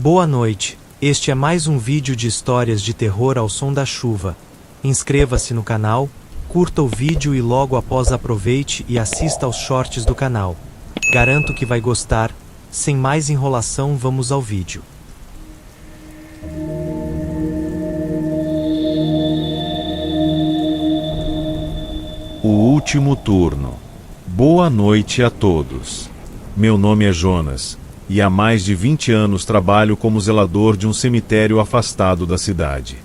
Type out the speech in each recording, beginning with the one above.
Boa noite, este é mais um vídeo de histórias de terror ao som da chuva. Inscreva-se no canal, curta o vídeo e logo após aproveite e assista aos shorts do canal. Garanto que vai gostar. Sem mais enrolação, vamos ao vídeo. O último turno. Boa noite a todos. Meu nome é Jonas, e há mais de 20 anos trabalho como zelador de um cemitério afastado da cidade.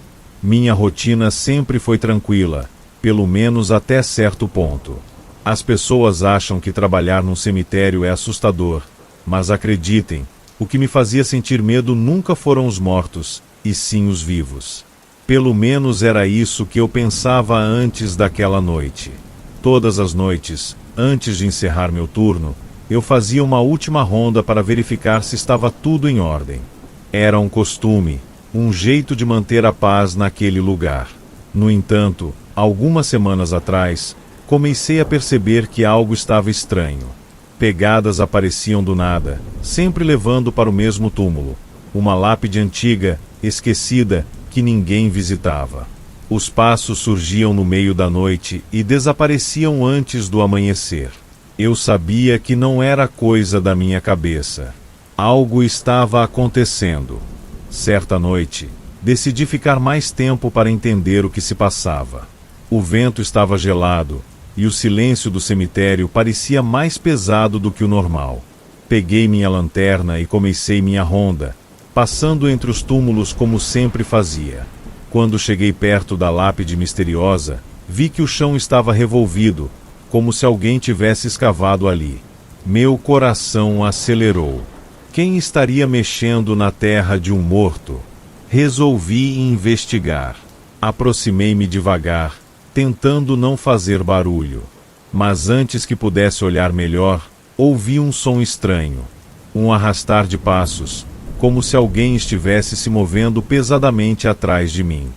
Minha rotina sempre foi tranquila, pelo menos até certo ponto. As pessoas acham que trabalhar num cemitério é assustador, mas acreditem, o que me fazia sentir medo nunca foram os mortos, e sim os vivos. Pelo menos era isso que eu pensava antes daquela noite. Todas as noites, antes de encerrar meu turno, eu fazia uma última ronda para verificar se estava tudo em ordem. Era um costume, um jeito de manter a paz naquele lugar. No entanto, algumas semanas atrás, comecei a perceber que algo estava estranho. Pegadas apareciam do nada, sempre levando para o mesmo túmulo. Uma lápide antiga, esquecida, que ninguém visitava. Os passos surgiam no meio da noite e desapareciam antes do amanhecer. Eu sabia que não era coisa da minha cabeça. Algo estava acontecendo. Certa noite, decidi ficar mais tempo para entender o que se passava. O vento estava gelado, e o silêncio do cemitério parecia mais pesado do que o normal. Peguei minha lanterna e comecei minha ronda, passando entre os túmulos como sempre fazia. Quando cheguei perto da lápide misteriosa, vi que o chão estava revolvido, como se alguém tivesse escavado ali. Meu coração acelerou. Quem estaria mexendo na terra de um morto? Resolvi investigar. Aproximei-me devagar, tentando não fazer barulho. Mas antes que pudesse olhar melhor, ouvi um som estranho. Um arrastar de passos, como se alguém estivesse se movendo pesadamente atrás de mim.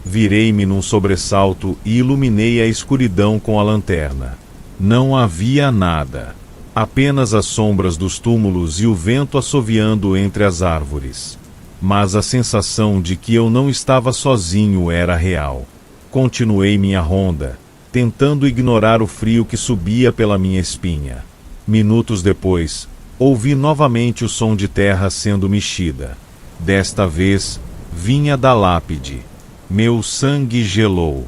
Virei-me num sobressalto e iluminei a escuridão com a lanterna. Não havia nada. Apenas as sombras dos túmulos e o vento assoviando entre as árvores. Mas a sensação de que eu não estava sozinho era real. Continuei minha ronda, tentando ignorar o frio que subia pela minha espinha. Minutos depois, ouvi novamente o som de terra sendo mexida. Desta vez, vinha da lápide. Meu sangue gelou.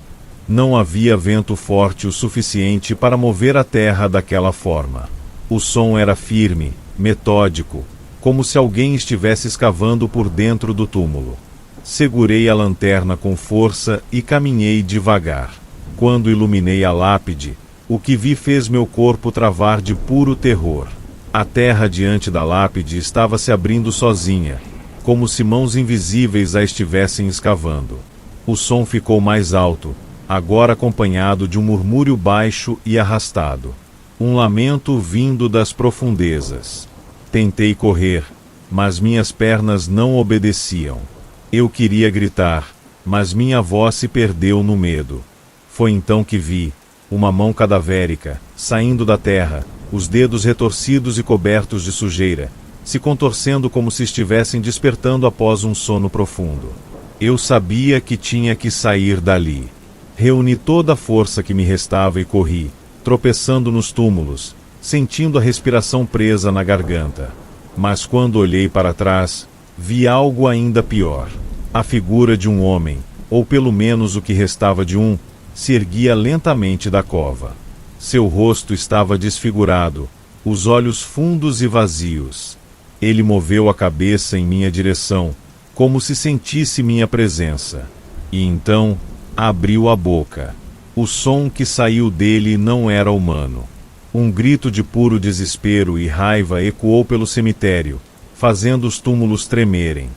Não havia vento forte o suficiente para mover a terra daquela forma. O som era firme, metódico, como se alguém estivesse escavando por dentro do túmulo. Segurei a lanterna com força e caminhei devagar. Quando iluminei a lápide, o que vi fez meu corpo travar de puro terror. A terra diante da lápide estava se abrindo sozinha, como se mãos invisíveis a estivessem escavando. O som ficou mais alto, agora acompanhado de um murmúrio baixo e arrastado. Um lamento vindo das profundezas. Tentei correr, mas minhas pernas não obedeciam. Eu queria gritar, mas minha voz se perdeu no medo. Foi então que vi uma mão cadavérica, saindo da terra, os dedos retorcidos e cobertos de sujeira, se contorcendo como se estivessem despertando após um sono profundo. Eu sabia que tinha que sair dali. Reuni toda a força que me restava e corri, tropeçando nos túmulos, sentindo a respiração presa na garganta. Mas quando olhei para trás, vi algo ainda pior. A figura de um homem, ou pelo menos o que restava de um, se erguia lentamente da cova. Seu rosto estava desfigurado, os olhos fundos e vazios. Ele moveu a cabeça em minha direção, como se sentisse minha presença. E então, abriu a boca. O som que saiu dele não era humano. Um grito de puro desespero e raiva ecoou pelo cemitério, fazendo os túmulos tremerem.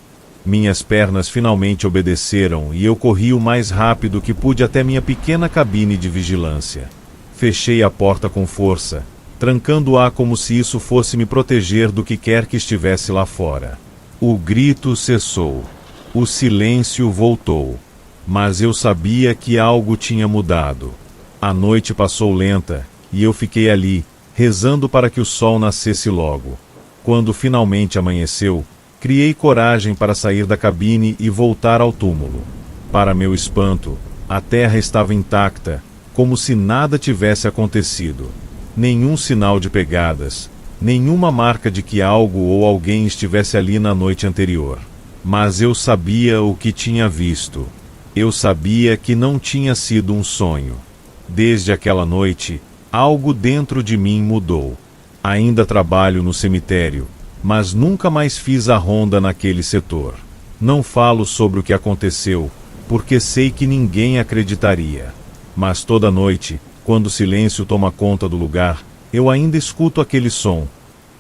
Minhas pernas finalmente obedeceram e eu corri o mais rápido que pude até minha pequena cabine de vigilância. Fechei a porta com força, trancando-a como se isso fosse me proteger do que quer que estivesse lá fora. O grito cessou. O silêncio voltou. Mas eu sabia que algo tinha mudado. A noite passou lenta, e eu fiquei ali, rezando para que o sol nascesse logo. Quando finalmente amanheceu, Criei coragem para sair da cabine e voltar ao túmulo. Para meu espanto, a terra estava intacta, como se nada tivesse acontecido. Nenhum sinal de pegadas, nenhuma marca de que algo ou alguém estivesse ali na noite anterior. Mas eu sabia o que tinha visto. Eu sabia que não tinha sido um sonho. Desde aquela noite, algo dentro de mim mudou. Ainda trabalho no cemitério, mas nunca mais fiz a ronda naquele setor. Não falo sobre o que aconteceu, porque sei que ninguém acreditaria. Mas toda noite, quando o silêncio toma conta do lugar, eu ainda escuto aquele som,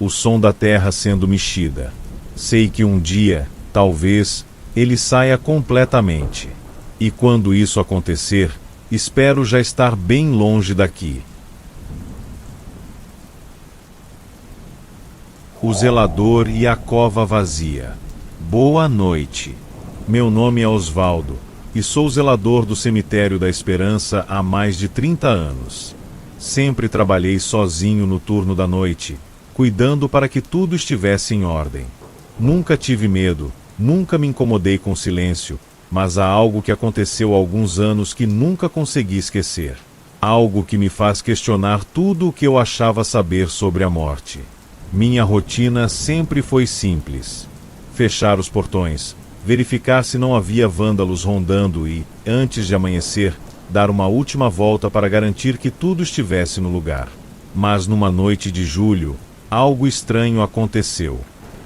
o som da terra sendo mexida. Sei que um dia, talvez, ele saia completamente. E quando isso acontecer, espero já estar bem longe daqui. O zelador e a cova vazia. Boa noite. Meu nome é Osvaldo, e sou zelador do Cemitério da Esperança há mais de 30 anos. Sempre trabalhei sozinho no turno da noite, cuidando para que tudo estivesse em ordem. Nunca tive medo, nunca me incomodei com silêncio, mas há algo que aconteceu há alguns anos que nunca consegui esquecer. Algo que me faz questionar tudo o que eu achava saber sobre a morte. Minha rotina sempre foi simples: fechar os portões, verificar se não havia vândalos rondando e, antes de amanhecer, dar uma última volta para garantir que tudo estivesse no lugar. Mas numa noite de julho, algo estranho aconteceu.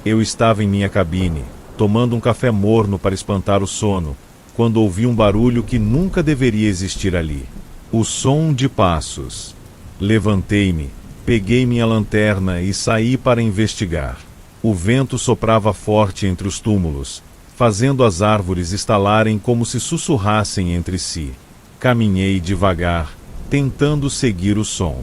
Eu estava em minha cabine, tomando um café morno para espantar o sono, quando ouvi um barulho que nunca deveria existir ali. O som de passos. Levantei-me, peguei minha lanterna e saí para investigar. O vento soprava forte entre os túmulos, fazendo as árvores estalarem como se sussurrassem entre si. Caminhei devagar, tentando seguir o som.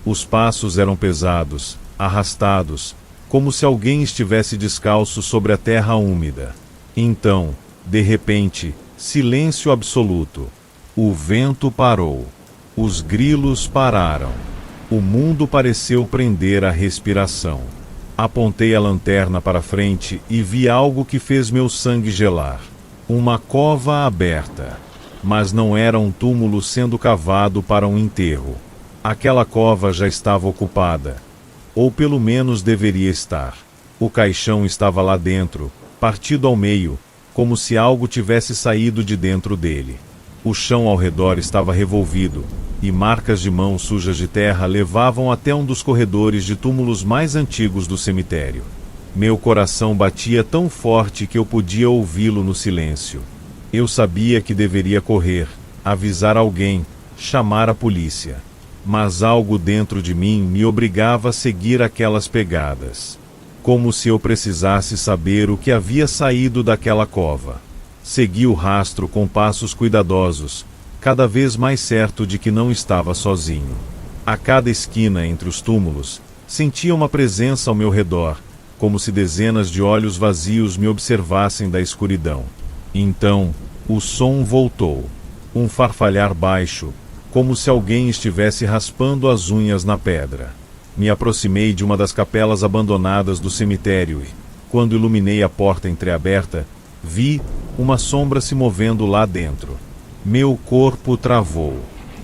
Os passos eram pesados, arrastados, como se alguém estivesse descalço sobre a terra úmida. Então, de repente, silêncio absoluto. O vento parou. Os grilos pararam. O mundo pareceu prender a respiração. Apontei a lanterna para frente e vi algo que fez meu sangue gelar. Uma cova aberta. Mas não era um túmulo sendo cavado para um enterro. Aquela cova já estava ocupada. Ou pelo menos deveria estar. O caixão estava lá dentro, partido ao meio, como se algo tivesse saído de dentro dele. O chão ao redor estava revolvido, e marcas de mãos sujas de terra levavam até um dos corredores de túmulos mais antigos do cemitério. Meu coração batia tão forte que eu podia ouvi-lo no silêncio. Eu sabia que deveria correr, avisar alguém, chamar a polícia. Mas algo dentro de mim me obrigava a seguir aquelas pegadas. Como se eu precisasse saber o que havia saído daquela cova. Segui o rastro com passos cuidadosos, cada vez mais certo de que não estava sozinho. A cada esquina entre os túmulos, sentia uma presença ao meu redor, como se dezenas de olhos vazios me observassem da escuridão. Então, o som voltou. Um farfalhar baixo, como se alguém estivesse raspando as unhas na pedra. Me aproximei de uma das capelas abandonadas do cemitério e, quando iluminei a porta entreaberta, vi uma sombra se movendo lá dentro. Meu corpo travou.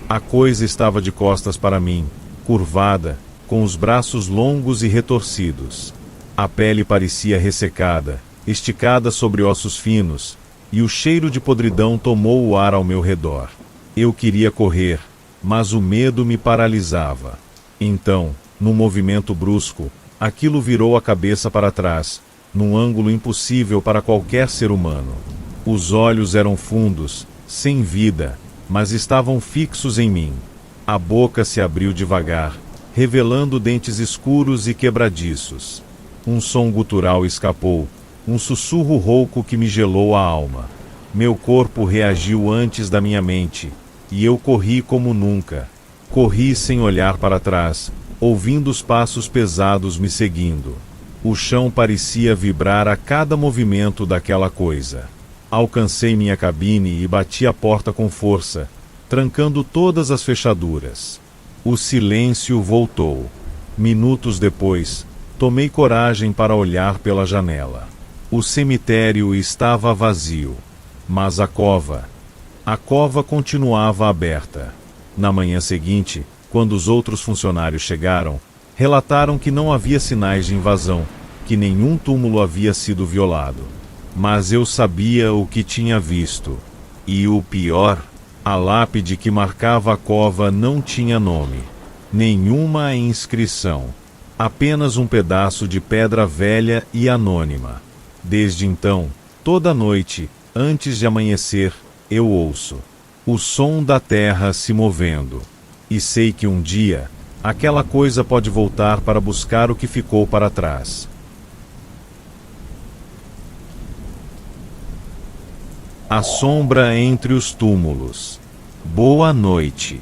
A coisa estava de costas para mim, curvada, com os braços longos e retorcidos. A pele parecia ressecada, esticada sobre ossos finos, e o cheiro de podridão tomou o ar ao meu redor. Eu queria correr, mas o medo me paralisava. Então, num movimento brusco, aquilo virou a cabeça para trás, num ângulo impossível para qualquer ser humano. Os olhos eram fundos, sem vida, mas estavam fixos em mim. A boca se abriu devagar, revelando dentes escuros e quebradiços. Um som gutural escapou, um sussurro rouco que me gelou a alma. Meu corpo reagiu antes da minha mente, e eu corri como nunca. Corri sem olhar para trás, ouvindo os passos pesados me seguindo. O chão parecia vibrar a cada movimento daquela coisa. Alcancei minha cabine e bati a porta com força, trancando todas as fechaduras. O silêncio voltou. Minutos depois, tomei coragem para olhar pela janela. O cemitério estava vazio, mas a cova continuava aberta. Na manhã seguinte, quando os outros funcionários chegaram, relataram que não havia sinais de invasão, que nenhum túmulo havia sido violado. Mas eu sabia o que tinha visto. E o pior, a lápide que marcava a cova não tinha nome, nenhuma inscrição, apenas um pedaço de pedra velha e anônima. Desde então, toda noite, antes de amanhecer, eu ouço o som da terra se movendo. E sei que um dia, aquela coisa pode voltar para buscar o que ficou para trás. A sombra entre os túmulos. Boa noite.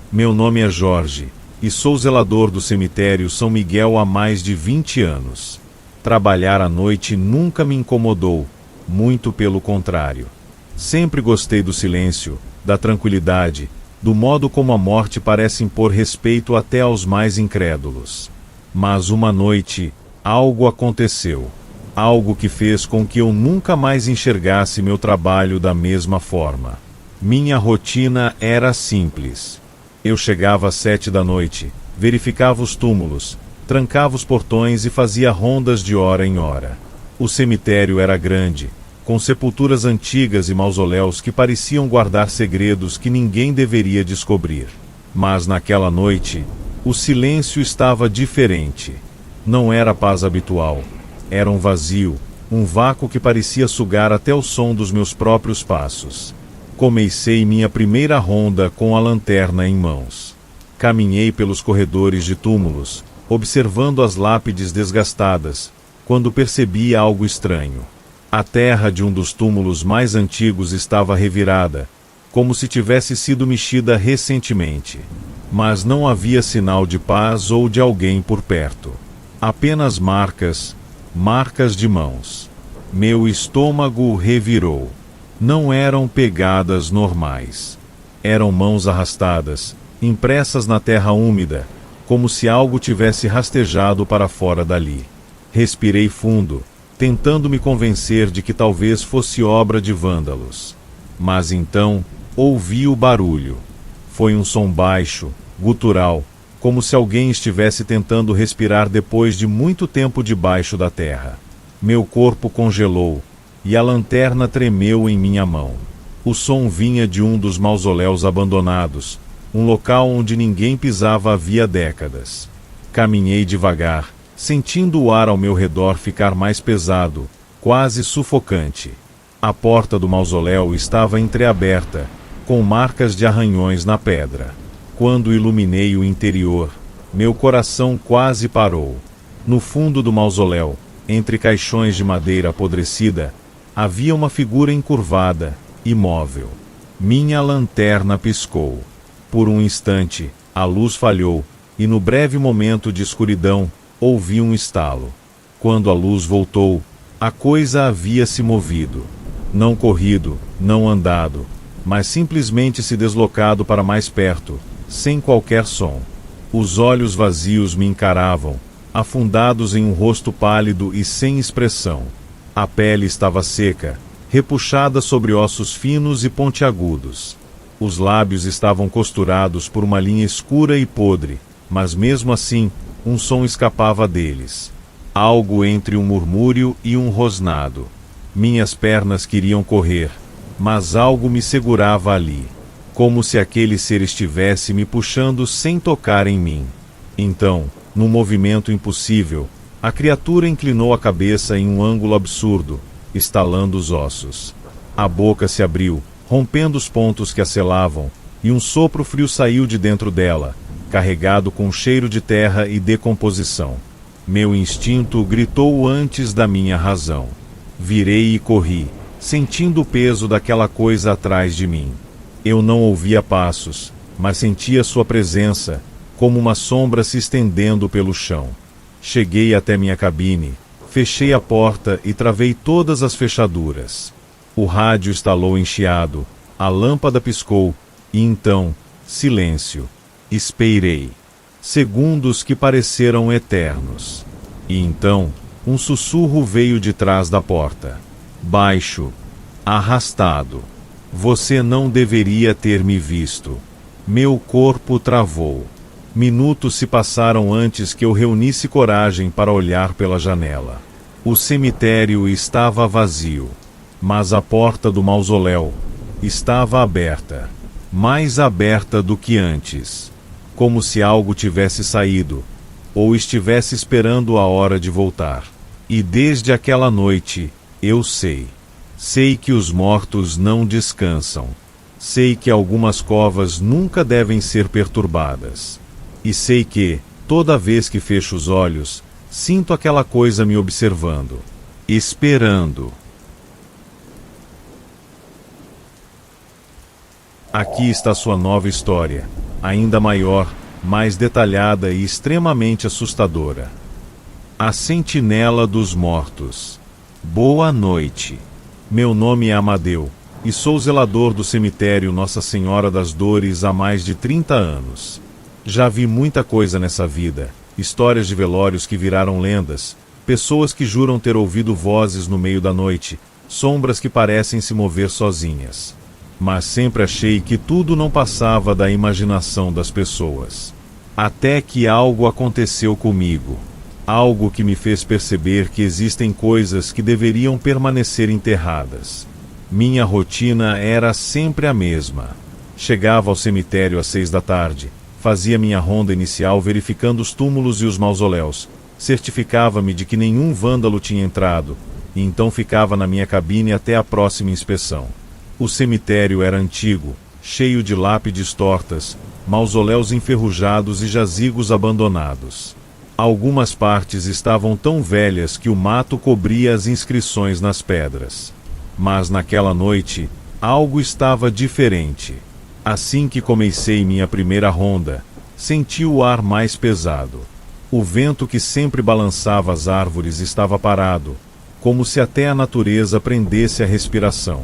Meu nome é Jorge, e sou zelador do cemitério São Miguel há mais de 20 anos. Trabalhar à noite nunca me incomodou, muito pelo contrário. Sempre gostei do silêncio, da tranquilidade, do modo como a morte parece impor respeito até aos mais incrédulos. Mas uma noite, algo aconteceu. Algo que fez com que eu nunca mais enxergasse meu trabalho da mesma forma. Minha rotina era simples. Eu chegava às 7 da noite, verificava os túmulos, trancava os portões e fazia rondas de hora em hora. O cemitério era grande, com sepulturas antigas e mausoléus que pareciam guardar segredos que ninguém deveria descobrir. Mas naquela noite, o silêncio estava diferente. Não era a paz habitual. Era um vazio, um vácuo que parecia sugar até o som dos meus próprios passos. Comecei minha primeira ronda com a lanterna em mãos. Caminhei pelos corredores de túmulos, observando as lápides desgastadas, quando percebi algo estranho. A terra de um dos túmulos mais antigos estava revirada, como se tivesse sido mexida recentemente. Mas não havia sinal de paz ou de alguém por perto. Apenas marcas de mãos. Meu estômago revirou. Não eram pegadas normais. Eram mãos arrastadas, impressas na terra úmida, como se algo tivesse rastejado para fora dali. Respirei fundo, tentando me convencer de que talvez fosse obra de vândalos. Mas então, ouvi o barulho. Foi um som baixo, gutural, como se alguém estivesse tentando respirar depois de muito tempo debaixo da terra. Meu corpo congelou, e a lanterna tremeu em minha mão. O som vinha de um dos mausoléus abandonados, um local onde ninguém pisava havia décadas. Caminhei devagar, sentindo o ar ao meu redor ficar mais pesado, quase sufocante. A porta do mausoléu estava entreaberta, com marcas de arranhões na pedra. Quando iluminei o interior, meu coração quase parou. No fundo do mausoléu, entre caixões de madeira apodrecida, havia uma figura encurvada, imóvel. Minha lanterna piscou. Por um instante, a luz falhou, e no breve momento de escuridão, ouvi um estalo. Quando a luz voltou, a coisa havia se movido. Não corrido, não andado, mas simplesmente se deslocado para mais perto, sem qualquer som. Os olhos vazios me encaravam, afundados em um rosto pálido e sem expressão. A pele estava seca, repuxada sobre ossos finos e pontiagudos. Os lábios estavam costurados por uma linha escura e podre, mas mesmo assim, um som escapava deles. Algo entre um murmúrio e um rosnado. Minhas pernas queriam correr, mas algo me segurava ali, como se aquele ser estivesse me puxando sem tocar em mim. Então, num movimento impossível, a criatura inclinou a cabeça em um ângulo absurdo, estalando os ossos. A boca se abriu, rompendo os pontos que a selavam, e um sopro frio saiu de dentro dela, carregado com cheiro de terra e decomposição. Meu instinto gritou antes da minha razão. Virei e corri, sentindo o peso daquela coisa atrás de mim. Eu não ouvia passos, mas sentia sua presença, como uma sombra se estendendo pelo chão. Cheguei até minha cabine, fechei a porta e travei todas as fechaduras. O rádio estalou em chiado, a lâmpada piscou, e então, silêncio. Esperei. Segundos que pareceram eternos. E então, Um sussurro veio de trás da porta. Baixo. Arrastado. Você não deveria ter me visto. Meu corpo travou. Minutos se passaram antes que eu reunisse coragem para olhar pela janela. O cemitério estava vazio, mas a porta do mausoléu estava aberta, mais aberta do que antes, como se algo tivesse saído, ou estivesse esperando a hora de voltar. E desde aquela noite, eu sei. Sei que os mortos não descansam. Sei que algumas covas nunca devem ser perturbadas. E sei que, toda vez que fecho os olhos, sinto aquela coisa me observando, esperando. Aqui está sua nova história, ainda maior, mais detalhada e extremamente assustadora. A Sentinela dos Mortos. Boa noite. Meu nome é Amadeu, e sou zelador do cemitério Nossa Senhora das Dores há mais de 30 anos. Já vi muita coisa nessa vida, histórias de velórios que viraram lendas, pessoas que juram ter ouvido vozes no meio da noite, sombras que parecem se mover sozinhas. Mas sempre achei que tudo não passava da imaginação das pessoas. Até que algo aconteceu comigo. Algo que me fez perceber que existem coisas que deveriam permanecer enterradas. Minha rotina era sempre a mesma. Chegava ao cemitério às 6 da tarde, fazia minha ronda inicial verificando os túmulos e os mausoléus, certificava-me de que nenhum vândalo tinha entrado, e então ficava na minha cabine até a próxima inspeção. O cemitério era antigo, cheio de lápides tortas, mausoléus enferrujados e jazigos abandonados. Algumas partes estavam tão velhas que o mato cobria as inscrições nas pedras. Mas naquela noite, algo estava diferente. Assim que comecei minha primeira ronda, senti o ar mais pesado. O vento que sempre balançava as árvores estava parado, como se até a natureza prendesse a respiração.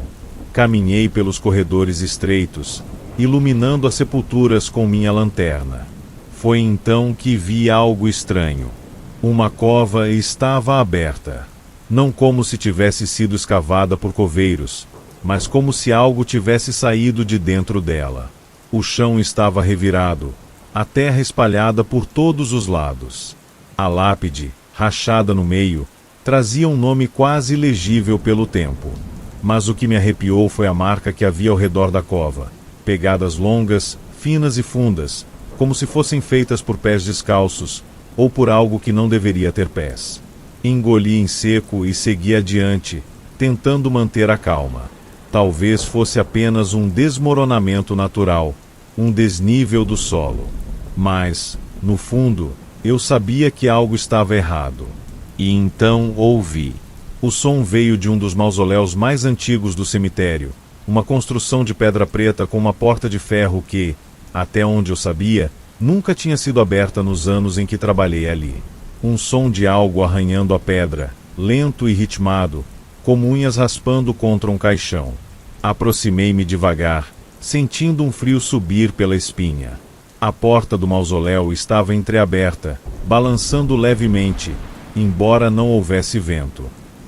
Caminhei pelos corredores estreitos, iluminando as sepulturas com minha lanterna. Foi então que vi algo estranho. Uma cova estava aberta. Não como se tivesse sido escavada por coveiros, mas como se algo tivesse saído de dentro dela. O chão estava revirado, a terra espalhada por todos os lados. A lápide, rachada no meio, trazia um nome quase legível pelo tempo. Mas o que me arrepiou foi a marca que havia ao redor da cova. Pegadas longas, finas e fundas, como se fossem feitas por pés descalços, ou por algo que não deveria ter pés. Engoli em seco e segui adiante, tentando manter a calma. Talvez fosse apenas um desmoronamento natural, um desnível do solo. Mas, no fundo, eu sabia que algo estava errado. E então ouvi. O som veio de um dos mausoléus mais antigos do cemitério, uma construção de pedra preta com uma porta de ferro que, até onde eu sabia, nunca tinha sido aberta nos anos em que trabalhei ali. Um som de algo arranhando a pedra, lento e ritmado, como unhas raspando contra um caixão. Aproximei-me devagar, sentindo um frio subir pela espinha. A porta do mausoléu estava entreaberta, balançando levemente, embora não houvesse vento.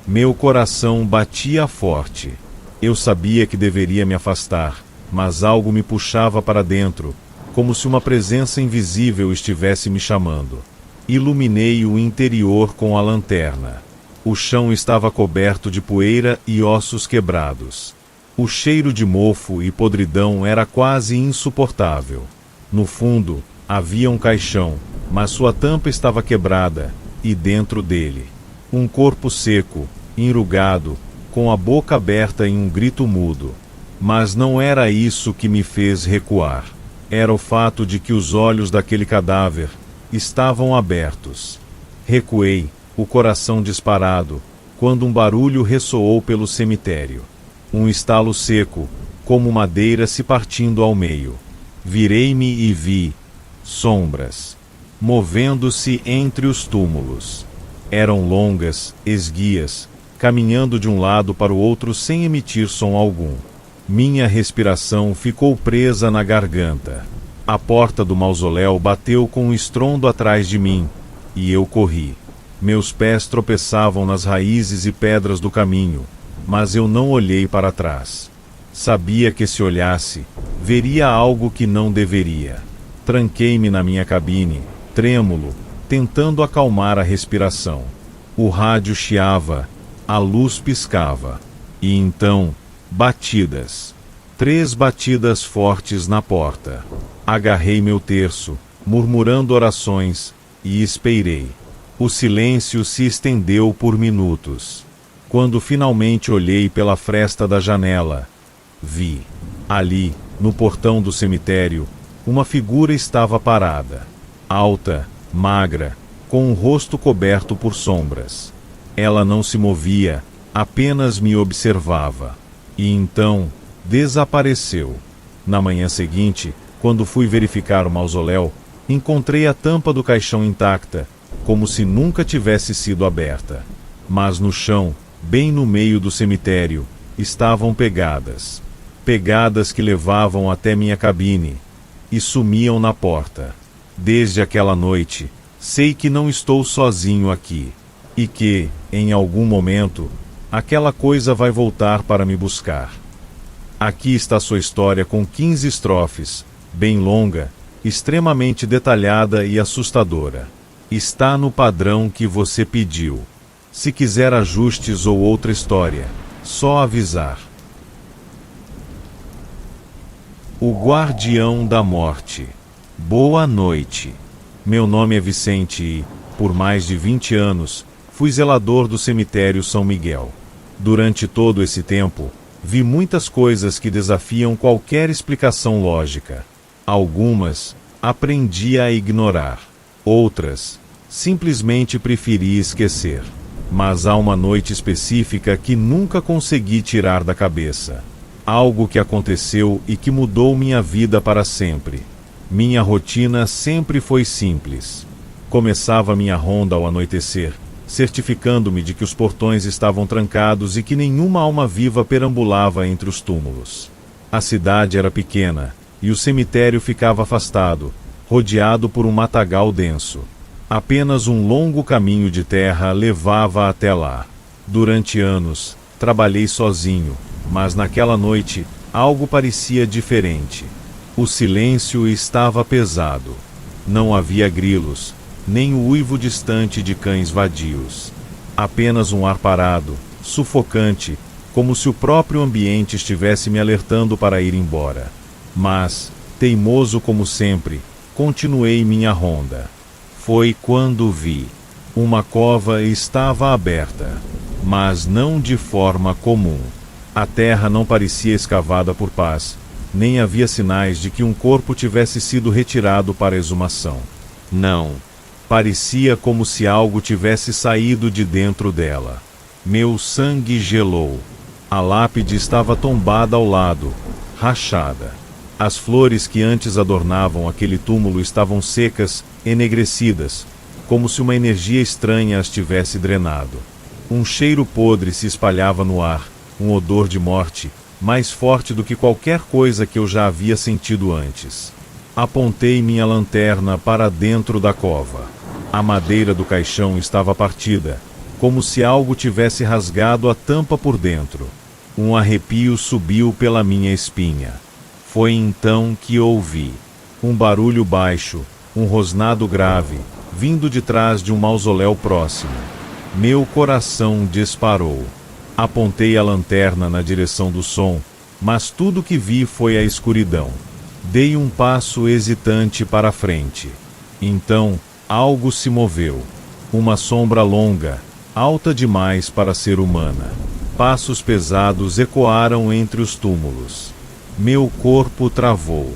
Meu coração batia forte. Eu sabia que deveria me afastar, mas algo me puxava para dentro, como se uma presença invisível estivesse me chamando. Iluminei o interior com a lanterna. O chão estava coberto de poeira e ossos quebrados. O cheiro de mofo e podridão era quase insuportável. No fundo, havia um caixão, mas sua tampa estava quebrada, e dentro dele, um corpo seco, enrugado, com a boca aberta em um grito mudo. Mas não era isso que me fez recuar. Era o fato de que os olhos daquele cadáver estavam abertos. Recuei, o coração disparado, quando um barulho ressoou pelo cemitério. Um estalo seco, como madeira se partindo ao meio. Virei-me e vi sombras, movendo-se entre os túmulos. Eram longas, esguias, caminhando de um lado para o outro sem emitir som algum. Minha respiração ficou presa na garganta. A porta do mausoléu bateu com um estrondo atrás de mim, e eu corri. Meus pés tropeçavam nas raízes e pedras do caminho, mas eu não olhei para trás. Sabia que se olhasse, veria algo que não deveria. Tranquei-me na minha cabine, trêmulo, tentando acalmar a respiração. O rádio chiava, a luz piscava. E então, batidas. 3 batidas fortes na porta. Agarrei meu terço, murmurando orações, e esperei. O silêncio se estendeu por minutos. Quando finalmente olhei pela fresta da janela, vi, ali, no portão do cemitério, uma figura estava parada. Alta, magra, com o rosto coberto por sombras. Ela não se movia, apenas me observava. E então, desapareceu. Na manhã seguinte, quando fui verificar o mausoléu, encontrei a tampa do caixão intacta, como se nunca tivesse sido aberta. Mas no chão, bem no meio do cemitério, estavam pegadas. Pegadas que levavam até minha cabine e sumiam na porta. Desde aquela noite, sei que não estou sozinho aqui, e que, em algum momento, aquela coisa vai voltar para me buscar. Aqui está sua história com 15 estrofes, bem longa, extremamente detalhada e assustadora. Está no padrão que você pediu. Se quiser ajustes ou outra história, só avisar. O Guardião da Morte. Boa noite. Meu nome é Vicente e, por mais de 20 anos, fui zelador do cemitério São Miguel. Durante todo esse tempo, vi muitas coisas que desafiam qualquer explicação lógica. Algumas, aprendi a ignorar. Outras, simplesmente preferi esquecer. Mas há uma noite específica que nunca consegui tirar da cabeça. Algo que aconteceu e que mudou minha vida para sempre. Minha rotina sempre foi simples. Começava minha ronda ao anoitecer, certificando-me de que os portões estavam trancados e que nenhuma alma viva perambulava entre os túmulos. A cidade era pequena, e o cemitério ficava afastado, rodeado por um matagal denso. Apenas um longo caminho de terra levava até lá. Durante anos, trabalhei sozinho, mas naquela noite, algo parecia diferente. O silêncio estava pesado. Não havia grilos, nem o uivo distante de cães vadios. Apenas um ar parado, sufocante, como se o próprio ambiente estivesse me alertando para ir embora. Mas, teimoso como sempre, continuei minha ronda. Foi quando vi. Uma cova estava aberta, mas não de forma comum. A terra não parecia escavada por paz, nem havia sinais de que um corpo tivesse sido retirado para exumação. Não. Parecia como se algo tivesse saído de dentro dela. Meu sangue gelou. A lápide estava tombada ao lado, rachada. As flores que antes adornavam aquele túmulo estavam secas, enegrecidas, como se uma energia estranha as tivesse drenado. Um cheiro podre se espalhava no ar, um odor de morte, mais forte do que qualquer coisa que eu já havia sentido antes. Apontei minha lanterna para dentro da cova. A madeira do caixão estava partida, como se algo tivesse rasgado a tampa por dentro. Um arrepio subiu pela minha espinha. Foi então que ouvi um barulho baixo, um rosnado grave, vindo de trás de um mausoléu próximo. Meu coração disparou. Apontei a lanterna na direção do som, mas tudo que vi foi a escuridão. Dei um passo hesitante para a frente. Então, algo se moveu. Uma sombra longa, alta demais para ser humana. Passos pesados ecoaram entre os túmulos. Meu corpo travou.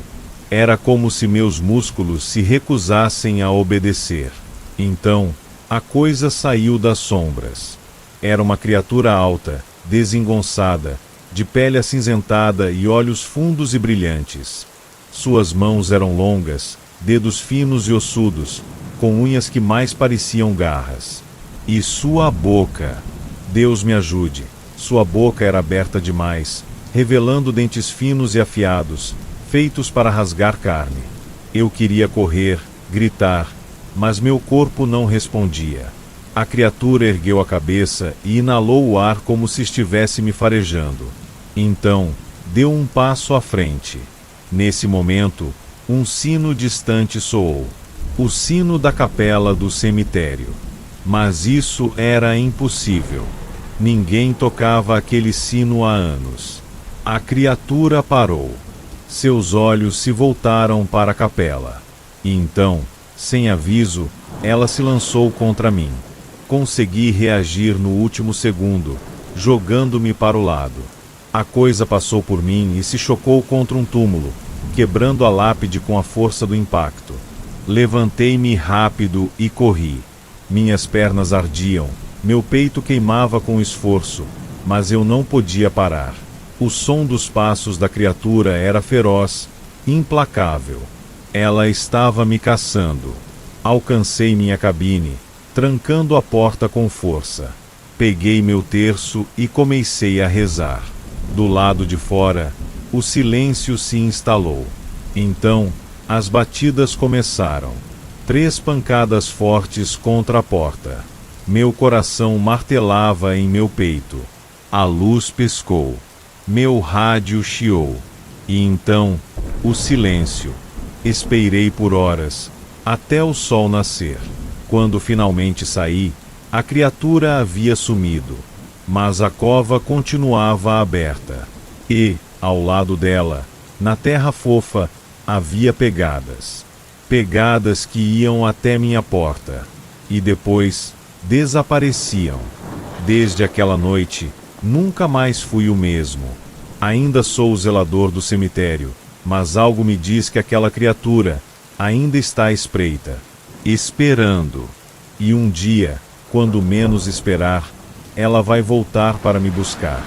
Era como se meus músculos se recusassem a obedecer. Então, a coisa saiu das sombras. Era uma criatura alta, desengonçada, de pele acinzentada e olhos fundos e brilhantes. Suas mãos eram longas, dedos finos e ossudos, com unhas que mais pareciam garras. E sua boca... Deus me ajude. Sua boca era aberta demais, revelando dentes finos e afiados, feitos para rasgar carne. Eu queria correr, gritar, mas meu corpo não respondia. A criatura ergueu a cabeça e inalou o ar como se estivesse me farejando. Então, deu um passo à frente. Nesse momento, um sino distante soou. O sino da capela do cemitério. Mas isso era impossível. Ninguém tocava aquele sino há anos. A criatura parou. Seus olhos se voltaram para a capela. E então, sem aviso, ela se lançou contra mim. Consegui reagir no último segundo, jogando-me para o lado. A coisa passou por mim e se chocou contra um túmulo, quebrando a lápide com a força do impacto. Levantei-me rápido e corri. Minhas pernas ardiam, meu peito queimava com esforço, mas eu não podia parar. O som dos passos da criatura era feroz, implacável. Ela estava me caçando. Alcancei minha cabine, trancando a porta com força. Peguei meu terço e comecei a rezar. Do lado de fora, o silêncio se instalou. Então, as batidas começaram. 3 pancadas fortes contra a porta. Meu coração martelava em meu peito. A luz piscou. Meu rádio chiou. E então, o silêncio. Esperei por horas, até o sol nascer. Quando finalmente saí, a criatura havia sumido. Mas a cova continuava aberta. E, ao lado dela, na terra fofa, havia pegadas. Pegadas que iam até minha porta. E depois, desapareciam. Desde aquela noite, nunca mais fui o mesmo. Ainda sou o zelador do cemitério, mas algo me diz que aquela criatura ainda está à espreita, esperando. E um dia, quando menos esperar, ela vai voltar para me buscar.